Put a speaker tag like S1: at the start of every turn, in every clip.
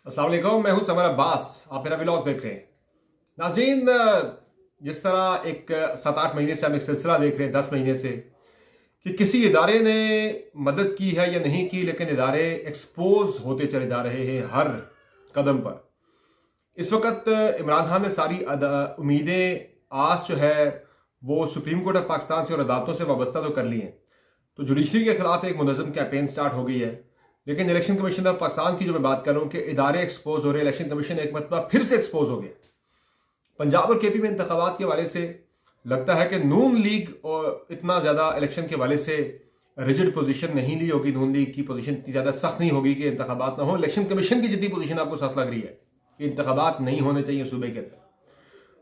S1: अस्सलाम वालेकुम, मैं हूं समर अब्बास। आप मेरा व्लॉग देख रहे हैं। नाज़रीन, जिस तरह एक 7-8 महीने से हम एक सिलसिला देख रहे हैं, 10 महीने से, कि किसी इदारे ने मदद की है या नहीं की, लेकिन इदारे एक्सपोज होते चले जा रहे हैं हर कदम पर। इस वक्त इमरान खान ने सारी उम्मीदें, आस जो है वो सुप्रीम कोर्ट ऑफ पाकिस्तान से और अदालतों से वाबस्ता तो कर ली हैं। तो जुडिशरी के खिलाफ एक मुनज़्ज़म कैंपेन स्टार्ट हो गई है। लेकिन इलेक्शन कमीशन ऑफ पाकिस्तान की जो मैं बात कर रहा हूं कि इदारे एक्सपोज हो रहे हैं, इलेक्शन कमीशन एक मरतबा फिर से एक्सपोज हो गया। पंजाब और केपी में इंतखाबात के हवाले से लगता है कि नून लीग और इतना ज़्यादा इलेक्शन के हवाले से रिजिड पोजीशन नहीं ली होगी। नून लीग की पोजीशन इतनी ज़्यादा सख्त नहीं होगी कि इंतखाबात ना हो। इलेक्शन कमीशन की जितनी पोजीशन आपको सख्त लग रही है कि इंतखाबात नहीं होने चाहिए सूबे के अंदर,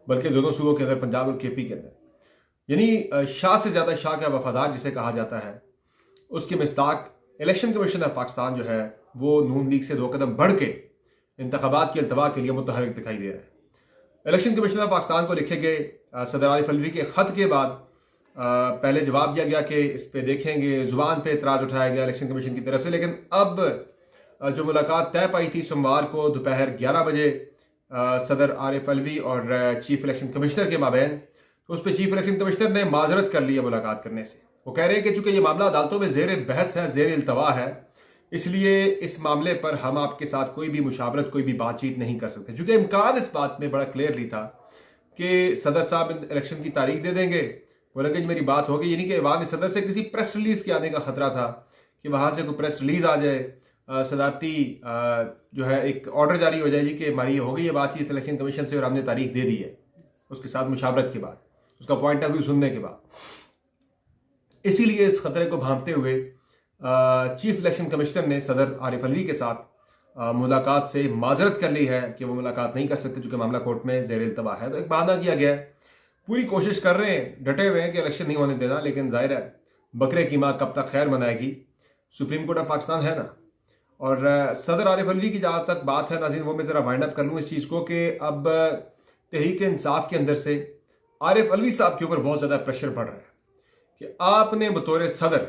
S1: बल्कि दोनों सूबों के अंदर, पंजाब और केपी के अंदर। यानी शाह से ज़्यादा शाह का वफादार जिसे कहा जाता है, उसके मिस्ताक इलेक्शन कमीशन ऑफ पाकिस्तान जो है वो नून लीग से 2 कदम बढ़ के इंतखाबात की अल्तवा के लिए मुतहरिक दिखाई दे रहा है। इलेक्शन कमीशन ऑफ पाकिस्तान को लिखे गए सदर आरिफ अलवी के ख़त के बाद पहले जवाब दिया गया कि इस पे देखेंगे, जुबान पे एतराज़ उठाया गया इलेक्शन कमीशन की तरफ से। लेकिन अब जो मुलाकात तय पाई थी सोमवार को दोपहर 11 बजे सदर आरिफ अलवी और चीफ इलेक्शन कमिश्नर के माबैन, तो उस पर चीफ इलेक्शन कमिश्नर ने माजरत कर लिया मुलाकात करने से। वो कह रहे हैं कि चूंकि ये मामला अदालतों में ज़ेर बहस है, ज़ेर इल्तवा है, इसलिए इस मामले पर हम आपके साथ कोई भी मुशावरत, कोई भी बातचीत नहीं कर सकते। चूंकि इम्कान इस बात में बड़ा क्लियरली था कि सदर साहब इलेक्शन की तारीख दे देंगे, बोलेंगे जी मेरी बात होगी। यानी कि ऐवान सदर से किसी प्रेस रिलीज के आने का खतरा था कि वहां से कोई प्रेस रिलीज आ जाए, सदारती जो है एक ऑर्डर जारी हो जाएगी कि हमारी हो गई ये बातचीत इलेक्शन कमीशन से और हमने तारीख दे दी है, उसके साथ मुशावरत के बाद, उसका पॉइंट ऑफ व्यू सुनने के बाद। इसीलिए इस खतरे को भांपते हुए चीफ इलेक्शन कमिश्नर ने सदर आरिफ अलवी के साथ मुलाकात से माजरत कर ली है कि वो मुलाकात नहीं कर सकते चूंकि मामला कोर्ट में ज़ेर इल्तवा है। तो एक बहाना किया गया है। पूरी कोशिश कर रहे हैं, डटे हुए हैं कि इलेक्शन नहीं होने देना, लेकिन जाहिर है बकरे की माँ कब तक खैर मनाएगी। सुप्रीम कोर्ट ऑफ पाकिस्तान है ना। और सदर आरिफ अलवी की जहाँ तक बात है नाज़रीन, वो मैं ज़रा वाइंड अप कर लूँ इस चीज़ को कि अब तहरीक इंसाफ के अंदर से आरिफ अलवी साहब के ऊपर बहुत ज़्यादा प्रेशर बढ़ रहा है कि आपने बतौर सदर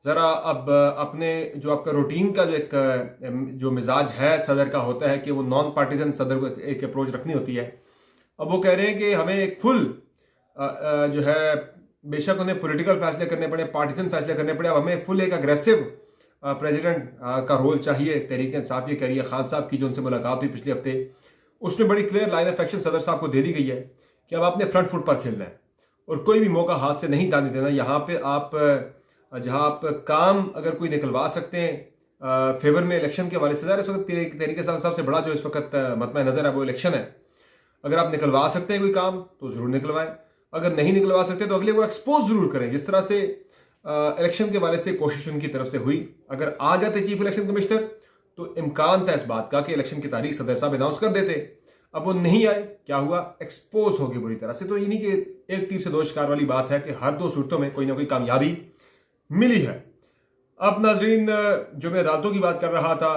S1: ज़रा अब अपने जो आपका रूटीन का जो एक जो मिजाज है सदर का होता है कि वो नॉन पार्टीजन सदर को एक अप्रोच रखनी होती है। अब वो कह रहे हैं कि हमें एक फुल जो है, बेशक उन्हें पॉलिटिकल फैसले करने पड़े, पार्टीजन फैसले करने पड़े, अब हमें फुल एक अग्रेसिव प्रेसिडेंट का रोल चाहिए। तहरीक इंसाफ ये कह रही है। खान साहब की जो उनसे मुलाकात हुई पिछले हफ्ते, उसमें बड़ी क्लियर लाइन ऑफ एक्शन सदर साहब को दे दी गई है कि अब आपने फ्रंट फुट पर खेलना है और कोई भी मौका हाथ से नहीं जाने देना। यहाँ पे आप जहाँ आप काम अगर कोई निकलवा सकते हैं फेवर में इलेक्शन के हवाले से, इस वक्त तहरीक साहब से बड़ा जो इस वक्त मतम नज़र है वो इलेक्शन है। अगर आप निकलवा सकते हैं कोई काम तो जरूर निकलवाएं, अगर नहीं निकलवा सकते तो अगले वो एक्सपोज जरूर करें, जिस तरह से इलेक्शन के हवाले से कोशिश उनकी तरफ से हुई। अगर आ जाते चीफ इलेक्शन कमिश्नर तो इम्कान था इस बात का कि इलेक्शन की तारीख सदर साहब अनाउंस कर देते। अब वो नहीं आए, क्या हुआ, एक्सपोज हो गए बुरी तरह से। तो यानी कि एक तीर से दो शिकार वाली बात है कि हर दो सूरतों में कोई ना कोई कामयाबी मिली है। अब नाजरीन, जो मैं अदालतों की बात कर रहा था,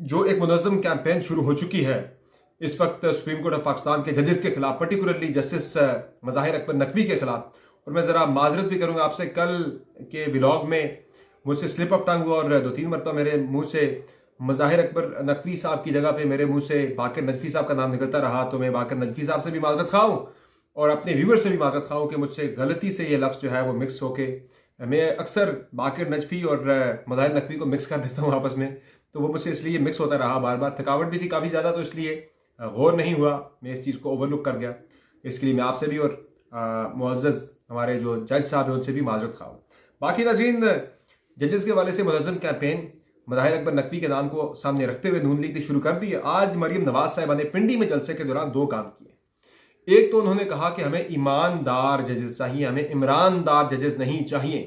S1: जो एक मुनज़्ज़म कैंपेन शुरू हो चुकी है इस वक्त सुप्रीम कोर्ट ऑफ पाकिस्तान के जजेस के खिलाफ, पर्टिकुलरली जस्टिस मज़ाहिर अकबर नकवी के खिलाफ। और मैं ज़रा माजरत भी करूँगा आपसे, कल के व्लॉग में मुझसे स्लिप ऑफ टंग हुआ और 2-3 मरतबा मेरे मुंह से मज़ाहिर अकबर नकवी साहब की जगह पे मेरे मुंह से बाकर नजफी साहब का नाम निकलता रहा। तो मैं बाकर नजफी साहब से भी माजरत खाऊँ और अपने व्यूवर से भी माजरत खाऊँ कि मुझसे गलती से ये लफ्ज़ जो है वो मिक्स होके, मैं अक्सर बाकर नजफी और मज़ाहिर नकवी को मिक्स कर देता हूँ आपस में, तो वो मुझसे इसलिए मिक्स होता रहा बार बार। थकावट भी थी काफ़ी ज़्यादा, तो इसलिए गौर नहीं हुआ, मैं इस चीज़ को ओवरलुक कर गया। इसके लिए मैं आपसे भी और मुअज़्ज़ज़ हमारे जो जज साहब हैं उनसे भी माजरत खाऊँ। बाकी नाज़रीन, जजेस के हवाले से मुनज़्ज़म कैंपेन मज़ाहिर अकबर नकवी के नाम को सामने रखते हुए नून लीग ने शुरू कर दी है। आज मरीम नवाज साहिबा ने पिंडी में जलसे के दौरान 2 काम किए। एक तो उन्होंने कहा कि हमें ईमानदार जजेस चाहिए, हमें इमरानदार जजेस नहीं चाहिए।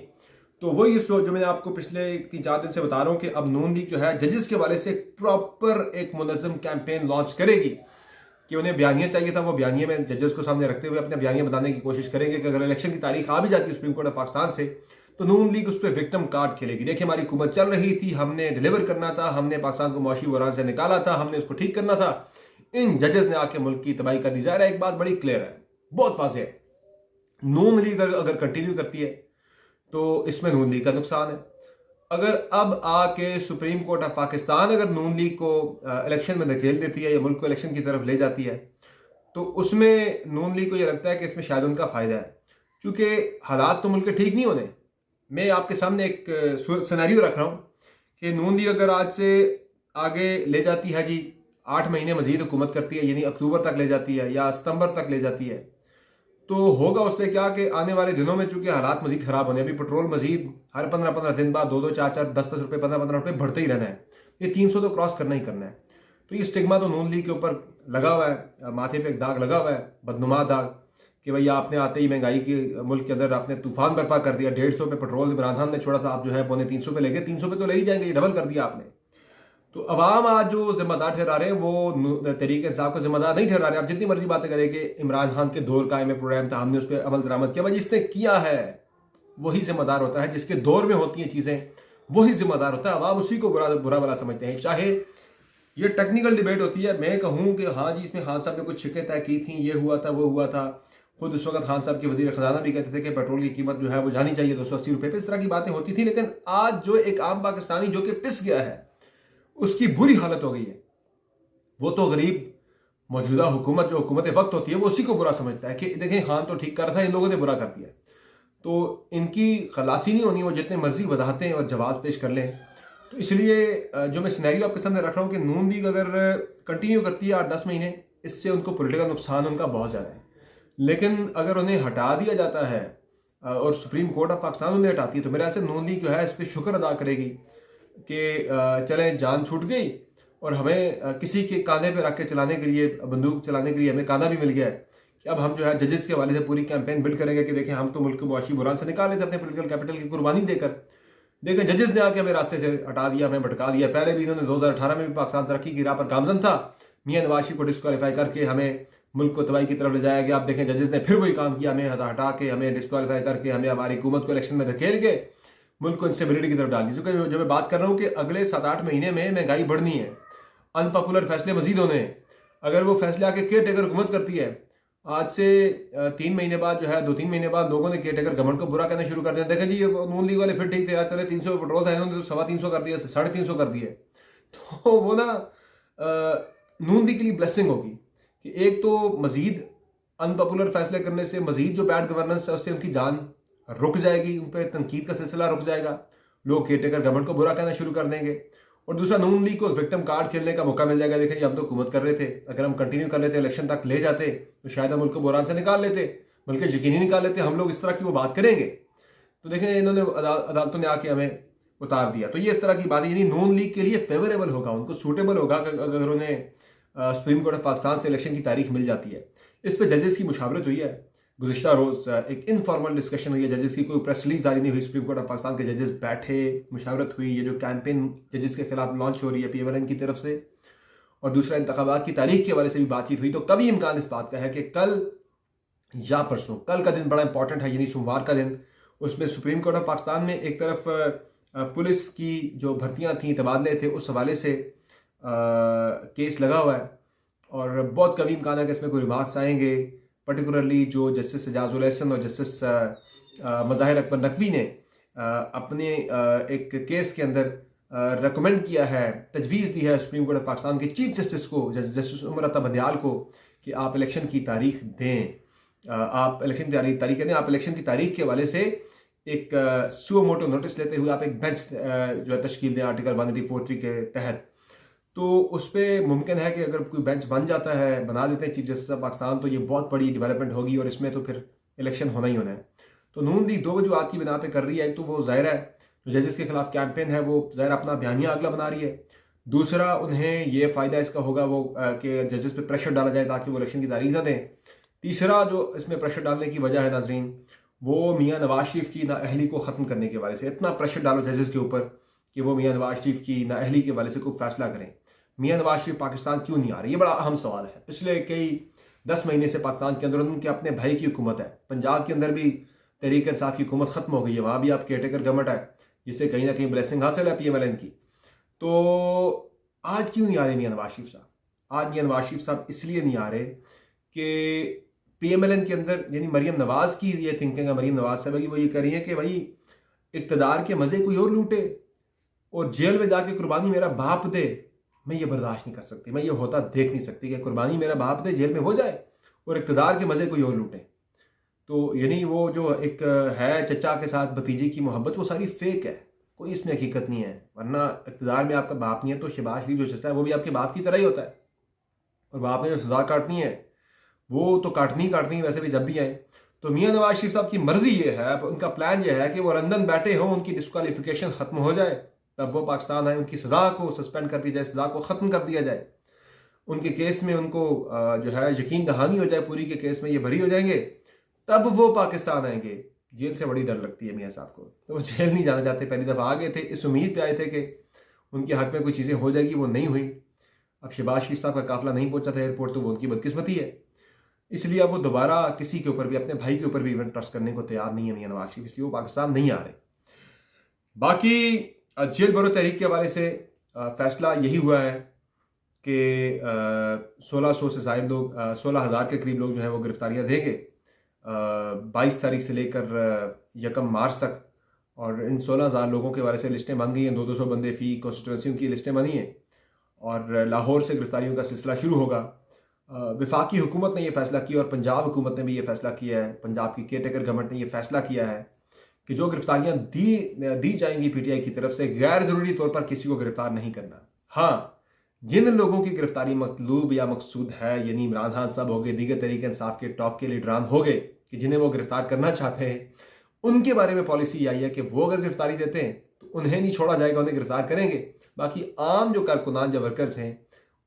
S1: तो वही जो मैंने आपको पिछले 3-4 दिन से बता रहा हूँ कि अब नून लीग जो है जजेस के हवाले से प्रॉपर एक मुनज़्ज़म कैंपेन लॉन्च करेगी कि उन्हें बयानिया चाहिए था, वो बयानिया में जजेस को सामने रखते हुए अपने बयानिया बनाने की कोशिश करेंगे कि अगर इलेक्शन की तारीख आ भी जाती है सुप्रीम कोर्ट ऑफ पाकिस्तान से तो नून लीग उस पर विक्टिम कार्ड खेलेगी। देखिए, हमारी हुकूमत चल रही थी, हमने डिलीवर करना था, हमने पाकिस्तान को मौशी बुरान से निकाला था, हमने उसको ठीक करना था, इन जजेस ने आके मुल्क की तबाही कर दी। जा रहा है, एक बात बड़ी क्लियर है, बहुत वाज़ेह है, नून लीग अगर कंटिन्यू करती है तो इसमें नून लीग का नुकसान है। अगर अब आके सुप्रीम कोर्ट ऑफ पाकिस्तान अगर नून लीग को इलेक्शन में धकेल देती है या मुल्क को इलेक्शन की तरफ ले जाती है, तो उसमें नून लीग को यह लगता है कि इसमें शायद उनका फायदा है, क्योंकि हालात तो मुल्क के ठीक नहीं होने। मैं आपके सामने एक सिनेरियो रख रहा हूं कि नून लीग अगर आज से आगे ले जाती है जी, 8 महीने मजीद हुकूमत करती है, यानी अक्टूबर तक ले जाती है या सितंबर तक ले जाती है, तो होगा उससे क्या कि आने वाले दिनों में चूंकि हालात मजीद खराब होने, अभी पेट्रोल मजीद हर 15-15 दिन बाद 2-2, 4-4, 10-10 रुपए, 15-15 रुपए बढ़ते ही रहना है। ये 300 तो क्रॉस करना ही करना है। तो ये स्टिग्मा तो नून लीग के ऊपर लगा हुआ है, माथे पे एक दाग लगा हुआ है, बदनुमा दाग, कि भैया आपने आते ही महंगाई के मुल्क के अंदर आपने तूफान बर्पा कर दिया। 150 पे पेट्रोल इमरान खान ने छोड़ा था, आप जो है 250 पे ले गए, 300 पे तो ले ही जाएंगे, ये डबल कर दिया आपने। तो अवाम आज जो जिम्मेदार ठहरा रहे हैं वो तहरीक इंसाफ को जिम्मेदार नहीं ठहरा रहे। आप जितनी मर्जी बातें करें कि इमरान खान के दौर का में प्रोग्राम था, हमने उस पर अमल दरामद किया, भाई जिसने किया है वही जिम्मेदार होता है, जिसके दौर में होती हैं चीजें वही जिम्मेदार होता है। अवाम उसी को बुरा भला समझते हैं। चाहे ये टेक्निकल डिबेट होती है, मैं कहूं कि हाँ जी इसमें खान साहब ने कुछ शिकें तय की थी, ये हुआ था वो हुआ था, खुद उस वक्त खान साहब के वजीर खजाना भी कहते थे कि पेट्रोल की कीमत जो है वो जानी चाहिए 280 रुपए पे, इस तरह की बातें होती थी। लेकिन आज जो एक आम पाकिस्तानी जो कि पिस गया है, उसकी बुरी हालत हो गई है। वो तो गरीब मौजूदा हुकूमत जो हुकूमत वक्त होती है वो उसी को बुरा समझता है कि देखें खान तो ठीक कर रहा था, इन लोगों ने बुरा कर दिया। तो इनकी खलासी नहीं होनी, वो जितने मर्जी वजाहतें और जवाब पेश कर लें। तो इसलिए जो मैं सिनेरियो आपके सामने रख रहा हूँ कि नून लीग अगर कंटिन्यू करती है 8-10 महीने, इससे उनको पॉलिटिकल नुकसान उनका बहुत ज़्यादा है। लेकिन अगर उन्हें हटा दिया जाता है और सुप्रीम कोर्ट ऑफ पाकिस्तान उन्हें हटाती है, तो मेरे ख्याल से नून लीग जो है इस पर शुक्र अदा करेगी कि चलें जान छूट गई और हमें किसी के कांधे पे रख के चलाने के लिए, बंदूक चलाने के लिए हमें कांधा भी मिल गया है कि अब हम जो है जजेस के हवाले से पूरी कैंपेन बिल्ड करेंगे कि देखें हम तो मुल्क को मुआशी बुरान से निकाल लेते अपने पोलिटिकल कैपिटल की कुर्बानी देकर। देखें जजेस ने आके हमें रास्ते से हटा दिया, हमें भटका दिया। पहले भी इन्होंने 2018 में भी पाकिस्तान तरक्की की राह पर गामजन था, मियां नवाज शरीफ को डिस्क्वालीफाई करके हमें मुल्क को तबाही की तरफ ले जाया गया। आप देखें जजेस ने फिर वही काम किया, हमें हटा के, हमें डिस्क्वालीफाई करके, हमें हमारी हुकूमत को इलेक्शन में धकेल के मुल्क को इंस्टेबिलिटी की तरफ डाल दी। क्योंकि जो मैं बात कर रहा हूँ कि अगले 7-8 महीने में महंगाई बढ़नी है, अनपॉपुलर फैसले मजीद होने हैं। अगर वो फैसले आके केयर टेकर हुकूमत करती है, आज से 3 महीने बाद जो है 2-3 महीने बाद लोगों ने केयर टेकर गवर्नमेंट को बुरा कहना शुरू कर दिया। देखें जी नून लीग वाले फिर ठीक थे यार, चले 300 पेट्रोल था, इन्होंने तो 350 कर दिया, 350 कर दिए। तो वो ना नून लीग के लिए ब्लेसिंग होगी कि एक तो मजीद अनपॉपुलर फैसले करने से मजीद जो बैड गवर्नेंस है उससे उनकी जान रुक जाएगी, उन पर तनकीद का सिलसिला रुक जाएगा, लोग केयर टेकर गवर्नमेंट को बुरा कहना शुरू कर देंगे। और दूसरा नून लीग को विक्टिम कार्ड खेलने का मौका मिल जाएगा। देखें जी हम तो हुकूमत कर रहे थे, अगर हम कंटिन्यू कर लेते, इलेक्शन तक ले जाते, तो शायद हम मुल्क को बुरान से निकाल लेते, बल्कि यकीनी निकाल लेते, हम लोग इस तरह की वो बात करेंगे। तो देखें इन्होंने अदालतों ने आके हमें उतार दिया। तो ये इस तरह की बात, यानी नून लीग के लिए फेवरेबल होगा, उनको सूटेबल होगा अगर उन्हें सुप्रीम कोर्ट ऑफ पाकिस्तान से इलेक्शन की तारीख मिल जाती है। इस पर जजेस की मुशावरत हुई है गुज़िश्ता रोज़, एक इनफॉर्मल डिस्कशन हुई है, जजेस की कोई प्रेस रिलीज जारी नहीं हुई। सुप्रीम कोर्ट ऑफ पाकिस्तान के जजेस बैठे, मुशावरत हुई। ये जो कैंपेन जजेस के खिलाफ लॉन्च हो रही है PMLN की तरफ से, और दूसरा इंतखाबात की तारीख के हवाले से भी बातचीत हुई। तो कभी इम्कान इस बात का है कि कल या परसों, कल का दिन बड़ा इंपॉर्टेंट है, यानी सोमवार का दिन, उसमें सुप्रीम कोर्ट ऑफ पाकिस्तान में एक तरफ पुलिस की जो भर्तियां थी, तबादले थे, उस हवाले से केस लगा हुआ है और बहुत कभी इम्कान है कि इसमें कोई रिमार्क्स आएंगे। पर्टिकुलरली जो जस्टिस एजाजुल एहसन और जस्टिस मज़ाहिर अकबर नकवी ने अपने एक केस के अंदर रिकमेंड किया है, तजवीज़ दी है सुप्रीम कोर्ट ऑफ पाकिस्तान के चीफ जस्टिस को, जस्टिस उमर अता बंदियाल को, कि आप इलेक्शन की तारीख दें। आप इलेक्शन की तारीख दें, आप इलेक्शन की तारीख के हवाले से एक सुओ मोटो नोटिस लेते हुए आप एक बेंच जो है तश्कील दें आर्टिकल 143 के तहत। तो उस पर मुमकिन है कि अगर कोई बेंच बन जाता है, बना देते हैं चीफ जस्टिस ऑफ पाकिस्तान, तो ये बहुत बड़ी डेवलपमेंट होगी और इसमें तो फिर इलेक्शन होना ही होना है। तो नून लीग 2 वजूहात की बिना पे कर रही है। एक तो वो ज़ाहिर है जो जजेस के खिलाफ कैंपेन है वो ज़ाहिर अपना बयानिया अगला बना रही है। दूसरा उन्हें ये फ़ायदा इसका होगा वो कि जजेस पे प्रेशर डाला जाए ताकि वो इलेक्शन की तारीख ना दें। तीसरा जो इसमें प्रेशर डालने की वजह है नाजरीन, वो मियाँ नवाज शरीफ की नाअहली को ख़त्म करने के हवाले से। इतना प्रेशर डालो जजेस के ऊपर कि वो मियाँ नवाज शरीफ की नाअहली के हवाले से कोई फैसला करें। मियाँ नवाज शरीफ पाकिस्तान क्यों नहीं आ रहे, ये बड़ा अहम सवाल है। पिछले कई 10 महीने से पाकिस्तान के अंदर उनके अपने भाई की हुकूमत है। पंजाब के अंदर भी तहरीक इंसाफ की हुकूमत खत्म हो गई है, वहाँ भी आप केयर टेकर गवर्नमेंट है जिससे कहीं ना कहीं ब्लेसिंग हासिल है PMLN की। तो आज क्यों नहीं आ रहे मियाँ नवाज शरीफ साहब? आज मियाँ नवाज शरीफ साहब इसलिए नहीं आ रहे कि PMLN के अंदर, यानी मरीम नवाज की ये थिंकिंग है, मरीम नवाज साहब की, वो ये कह रही है कि भाई इक़्तिदार के मज़े कोई और लूटे, और जेल में जाके कुर्बानी मेरा बाप दे, मैं ये बर्दाश्त नहीं कर सकती, मैं ये होता देख नहीं सकती कि कुर्बानी मेरा बाप दे, जेल में हो जाए और इक़्तिदार के मज़े कोई और लूटे। तो यानी वो जो एक है चचा के साथ भतीजी की मोहब्बत, वो सारी फेक है, कोई इसमें हकीकत नहीं है। वरना इक़्तिदार में आपका बाप नहीं है तो शहबाज शरीफ जो चचा है वो भी आपके बाप की तरह ही होता है, और बाप ने जो सज़ा काटनी है वो तो काटनी काटनी वैसे भी जब भी आए। तो मियाँ नवाज शरीफ साहब की मर्जी ये है, उनका प्लान ये है कि वो लंदन बैठे हों, उनकी डिस्क्वालिफिकेशन खत्म हो जाए, तब वो पाकिस्तान आए, उनकी सज़ा को सस्पेंड कर दी जाए, सज़ा को ख़त्म कर दिया जाए, उनके केस में उनको जो है यकीन दहानी हो जाए पूरी के केस में ये बरी हो जाएंगे, तब वो पाकिस्तान आएंगे। जेल से बड़ी डर लगती है मियाँ साहब को, तो वो जेल नहीं जाना चाहते। पहली दफ़ा आ गए थे, इस उम्मीद पे आए थे कि उनके हक में कोई चीज़ें हो जाएगी, वो नहीं हुई। अब शहबाज शरीफ साहब का काफिला नहीं पहुंचा था एयरपोर्ट, तो वो उनकी बदकिस्मती है। इसलिए अब वो दोबारा किसी के ऊपर भी, अपने भाई के ऊपर भी इवन ट्रस्ट करने को तैयार नहीं है मियाँ नवाज शरीफ, इसलिए वो पाकिस्तान नहीं आ रहे। बाकी जेल भरो तहरीक के हवाले से फैसला यही हुआ है कि 1600 से ज़ायद लोग, 16,000 के करीब लोग जो हैं वो गिरफ्तारियां देंगे 22 तारीख से लेकर 1 मार्च तक। और इन 16,000 लोगों के बारे से लिस्टें बन गई हैं, 200 बंदे फ़ी कॉन्स्टिट्यूंसी की लिस्टें बनी हैं, और लाहौर से गिरफ्तारियों का सिलसिला शुरू होगा। वफाकी हुकूमत ने यह फैसला किया और पंजाब हुकूमत ने भी ये फैसला किया है, पंजाब की केयरटेकर गवर्नमेंट ने यह फैसला किया है कि जो गिरफ्तारियां दी जाएंगी पीटीआई की तरफ से, गैर ज़रूरी तौर पर किसी को गिरफ्तार नहीं करना। हाँ, जिन लोगों की गिरफ्तारी मतलूब या मकसूद है, यानी इमरान खान साहब हो गए, दीगर तहरीक इंसाफ के टॉप के लीडरान हो गए कि जिन्हें वो गिरफ्तार करना चाहते हैं, उनके बारे में पॉलिसी आई है कि वो अगर गिरफ्तारी देते हैं तो उन्हें नहीं छोड़ा जाएगा, उन्हें गिरफ्तार करेंगे। बाकी आम जो कारकुनान, जो वर्कर्स हैं,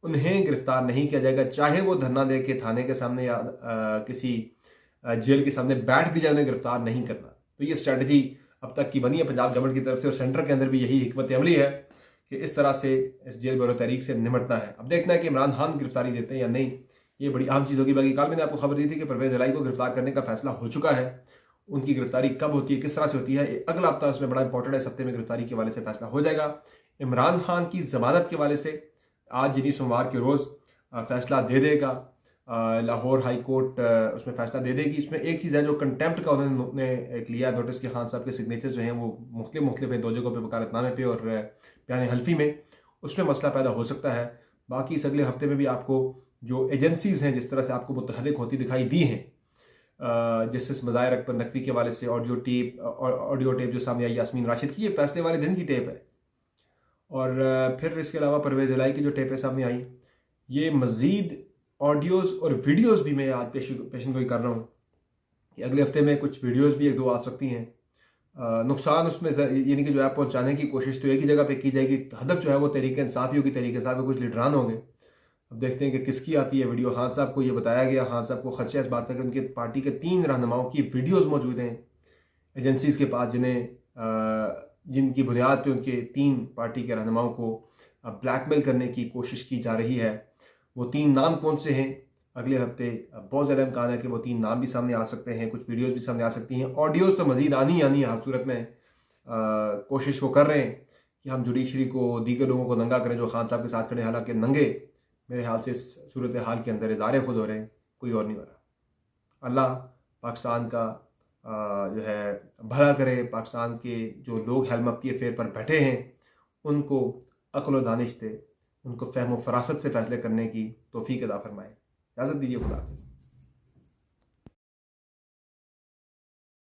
S1: उन्हें गिरफ्तार नहीं किया जाएगा, चाहे वो धरना दे के थाने के सामने या किसी जेल के सामने बैठ भी जाए, उन्हें गिरफ्तार नहीं करना। तो ये स्ट्रेटजी अब तक की बनी है पंजाब गवर्नमेंट की तरफ से, और सेंटर के अंदर भी यही हिकमत अमली है कि इस तरह से इस जेल भरो तहरीक से निमटना है। अब देखना है कि इमरान खान गिरफ्तारी देते हैं या नहीं, ये बड़ी अहम चीज़ होगी। बाकी कल मैंने आपको खबर दी थी कि परवेज इलाही को गिरफ्तार करने का फैसला हो चुका है। उनकी गिरफ्तारी कब होती है, किस तरह से होती है, अगला हफ्ता उसमें बड़ा इंपॉर्टेंट है। इस हफ्ते में गिरफ्तारी के हवाले से फैसला हो जाएगा। इमरान खान की जमानत के हवाले से आज यानी सोमवार के रोज़ फैसला दे देगा लाहौर हाई कोर्ट, उसमें फैसला दे देगी। इसमें एक चीज़ है, जो कंटेम्प्ट का उन्होंने एक लिया नोटिस के, खान साहब के सिग्नेचर जो हैं वो मुख्तलिफ हैं, 2 जगहों पर वकालतनामे पे और बयान हल्फी में, उसमें मसला पैदा हो सकता है। बाकी इस अगले हफ्ते में भी आपको जो एजेंसीज़ हैं जिस तरह से आपको मुतहर्रिक होती दिखाई दी हैं, जस्टिस मज़ाहिर अकबर नकवी के हवाले से ऑडियो टेप जो सामने आई यास्मीन राशिद की, ये फैसले वाले दिन की टेप है। और फिर इसके अलावा परवेज इलाही की जो टेपें सामने आई, ये मज़ीद ऑडियोज़ और वीडियोज़ भी मैं आज पेशन गोई कर रहा हूँ कि अगले हफ्ते में कुछ वीडियोज़ भी 1-2 आ सकती हैं। नुकसान उसमें यानी कि जो है पहुँचाने की कोशिश तो एक ही जगह पे की जाएगी, हदफ जो है वो तहरीक इंसाफ ही होगी, तहरीक इंसाफ के कुछ लीडरान होंगे। अब देखते हैं कि किसकी आती है वीडियो। खान साहब को ये बताया गया, खान साहब को खदशा इस बात का कि उनके पार्टी के 3 रहनुमाओं की वीडियोज़ मौजूद हैं एजेंसीज़ के पास, जिनकी बुनियाद पे उनके 3 पार्टी के रहनुमाओं को ब्लैकमेल करने की कोशिश की जा रही है। वो 3 नाम कौन से हैं, अगले हफ्ते बहुत ज़्यादा इम्कान है कि वो 3 नाम भी सामने आ सकते हैं, कुछ वीडियोज़ भी सामने आ सकती हैं। ऑडियोज़ तो मज़ीद आनी है। हर सूरत में कोशिश वो कर रहे हैं कि हम जुडिशरी को, दीगर लोगों को नंगा करें जो खान साहब के साथ खड़े, हालांकि नंगे मेरे ख्याल से इस सूरत हाल के अंदर इदारे खुद हो रहे हैं, कोई और नहीं हो रहा। अल्लाह पाकिस्तान का जो है भला करे, पाकिस्तान के जो लोग हेल मफ्ती अफेयर पर बैठे हैं उनको अक्ल व दानिश दे, उनको फ़हम व फरासत से फ़ैसले करने की तौफीक अता फरमाए। इजाज़त दीजिए, खुदा हाफ़िज़।